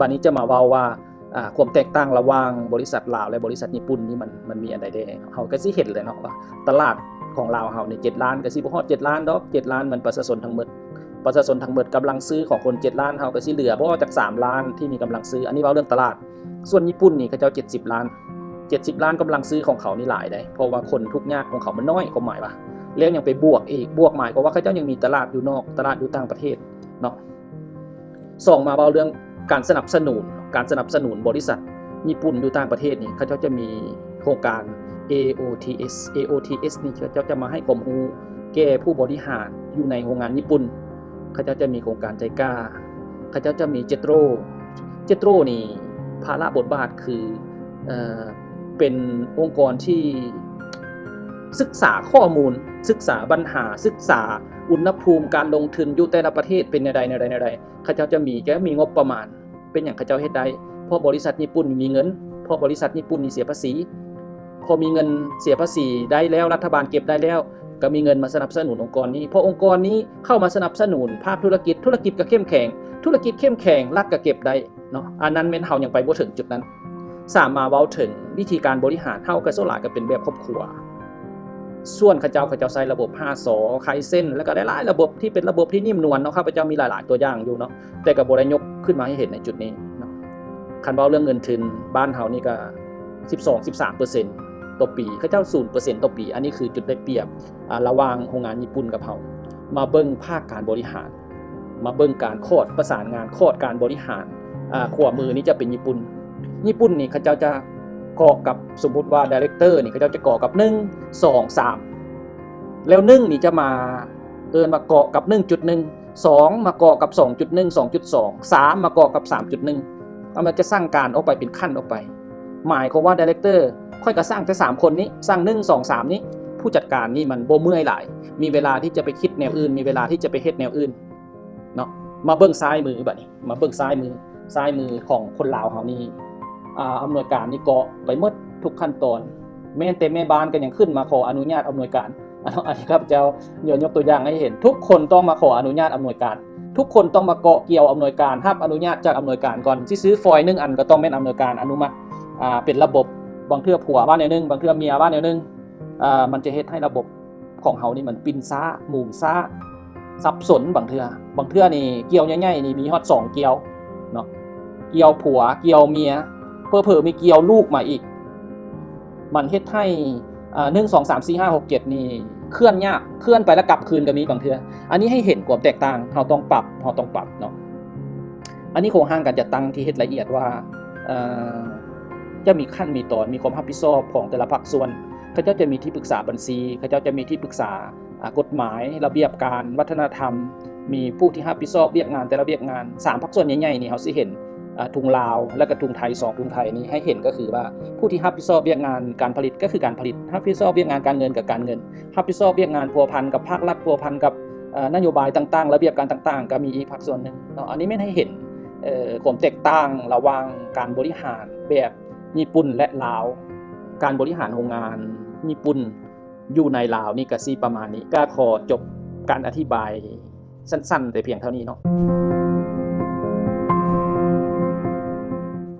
บัดนี้จะมาเว้าว่าความแตกต่างระหว่างบริษัทลาวและบริษัทญี่ปุ่นนี่มันมีอันใดแน่เฮาก็สิเห็นเลยเนาะว่าตลาดของลาวเฮานี่7ล้านก็สิบ่ฮอด7ล้านดอก7ล้านมันประชาชนทั้งหมดกำลังซื้อของคน7ล้านเฮาก็สิเหลือบ่จาก3ล้านที่มีกำลังซื้ออันนี้เว้าเรื่องตลาดส่วนญี่ปุ่นนี่เขาเจ้า70ล้านกำลังซื้อของเขานี่หลายได้เพราะว่าคนทุกข์ยากของเขามันน้อยความหมายว่าแล้วยังไปบวกอีกบวกหมายความว่าเขาเจ้ายังมีตลาดอยู่นอกตลาดอยู่ต่างประเทศเนาะส่งมาเว้าเรื่องการสนับสนุนบริษัทญี่ปุ่นอยู่ต่างประเทศนี่เขาเจ้าจะมีโครงการ AOTS นี่เขาเจ้าจะมาให้ความรู้แก่ผู้บริหารอยู่ในโรงงานญี่ปุ่นเขาเจ้าจะมีโครงการใจกล้าเขาเจ้าจะมีเจโตรนี่ภาระบทบาทคือเป็นองค์กรที่ศึกษาข้อมูลศึกษาปัญหาศึกษาอุณหภูมิการลงทุนอยู่แต่ละประเทศเป็นใดเขาเจ้าจะมีงบประมาณเป็นอย่างเขาเจ้าเฮ็ดได้เพราะบริษัทญี่ปุ่นมีเงินเพราะบริษัทญี่ปุ่นนี่เสียภาษีพอมีเงินเสียภาษีได้แล้วรัฐบาลเก็บได้แล้วก็มีเงินมาสนับสนุนองค์กรนี้พอองค์กรนี้เข้ามาสนับสนุนภาคธุรกิจก็เข้มแข็งรัฐก็เก็บได้เนาะอันนั้นแม่นเฮายังไปบ่ถึงจุดนั้นสามารถเว้าถึงวิธีการบริหารเฮาก็โซลาก็เป็นแบบครอบครัวส่วนเขาเจ้าใช้ระบบ 5 สไคเซ็นแล้วก็หลายๆระบบที่เป็นระบบที่นิ่มนวลเนาะครับพระเจ้ามีหลายๆตัวอย่างอยู่เนาะแต่ก็บ่ได้ยกขึ้นมาให้เห็นในจุดนี้เนาะคันเว้าเรื่องเงินทุนบ้านเฮานี่ก็ 12-13% ต่อปีเขาเจ้า 0% ต่อปีอันนี้คือจุดได้เปรียบระหว่างโรงงานญี่ปุ่นกับเฮามาเบิ่งภาคการบริหารมาเบิ่งการโคดประสานงานโคดการบริหารขวามือนี้จะเป็นญี่ปุ่นนี่เขาเจ้าจะก่อกับสมมุติว่าไดเรคเตอร์นี่เขาจะก่อกับ1 2 3แล้ว1นี่จะมามาก่อกับ 1.1 2มาก่อกับ 2.1 2.2 3มาก่อกับ 3.1 มันจะสร้างการออกไปเป็นขั้นออกไปหมายความว่าไดเรคเตอร์ค่อยก็สร้างแต่3คนนี้สร้าง1 2 3นี้ผู้จัดการนี่มันบ่เมื่อยหลายมีเวลาที่จะไปคิดแนวอื่นมีเวลาที่จะไปเฮ็ดแนวอื่นเนาะมาเบิ่งซ้ายมือบัดนี้มาเบิ่งซ้ายมือของคนลาวเฮานี่อำนวยการนี่เกาะไปหมดทุกขั้นตอนแม้แต่แม่บ้านก็ยังขึ้นมาขออนุญาตอำนวยการอันนี้ครับเจ้ายกตัวอย่างให้เห็นทุกคนต้องมาขออนุญาตอำนวยการทุกคนต้องมาเกาะเกี่ยวอำนวยการรับอนุญาตจากอำนวยการก่อนสิซื้อฟอยล์1อันก็ต้องแม่นอำนวยการอนุมัติเป็นระบบบางเทื่อผัวว่าแนวนึงบางเทื่อเมียว่าแนวนึงมันจะเฮ็ดให้ระบบของเฮานี่มันปิ่นซ่าหมู่ซ่าสับสนบางเทื่อนี่เกี่ยวใหญ่ๆนี่มีฮอด2เกี่ยวเนาะเกี่ยวผัวเกี่ยวเมียเผลอๆมีเกี่ยวลูกมาอีกมันเฮ็ดให้1 2 3 4 5 6 7นี่เคลื่อนยากเคลื่อนไปแล้วกลับคืนก็มีบางเทื่ออันนี้ให้เห็นความแตกต่างเฮาต้องปรับเนาะอันนี้โครงสร้างการจัดตั้งที่เฮ็ดละเอียดว่าจะมีขั้นมีตอนมีความรับผิดชอบของแต่ละภาคส่วนเขาจะมีที่ปรึกษาบัญชีเขาจะมีที่ปรึกษากฎหมายระเบียบการวัฒนธรรมมีผู้ที่รับผิดชอบเรียกงานแต่ละเรียกงาน3ภาคส่วนใหญ่ๆนี่เฮาสิเห็นทุงลาวและก็ทุงไทย2ทุงไทยนี้ให้เห็นก็คือว่าผู้ที่รับผิดชอบเรียกงานการผลิตก็คือการผลิตรับผิดชอบเรียกงานการเงินกับการเงินรับผิดชอบเรียกงานพัวพันกับภาครัฐพัวพันกับนโยบายต่างๆระเบียบการต่างๆก็มีอีกภาคส่วนนึงเนาะอันนี้แม่นให้เห็นความแตกต่างระหว่างการบริหารแบบญี่ปุ่นและลาวการบริหารโรงงานญี่ปุ่นอยู่ในลาวนี่ก็สิประมาณนี้ก็ขอจบการอธิบายสั้นๆแต่เพียงเท่านี้เนาะ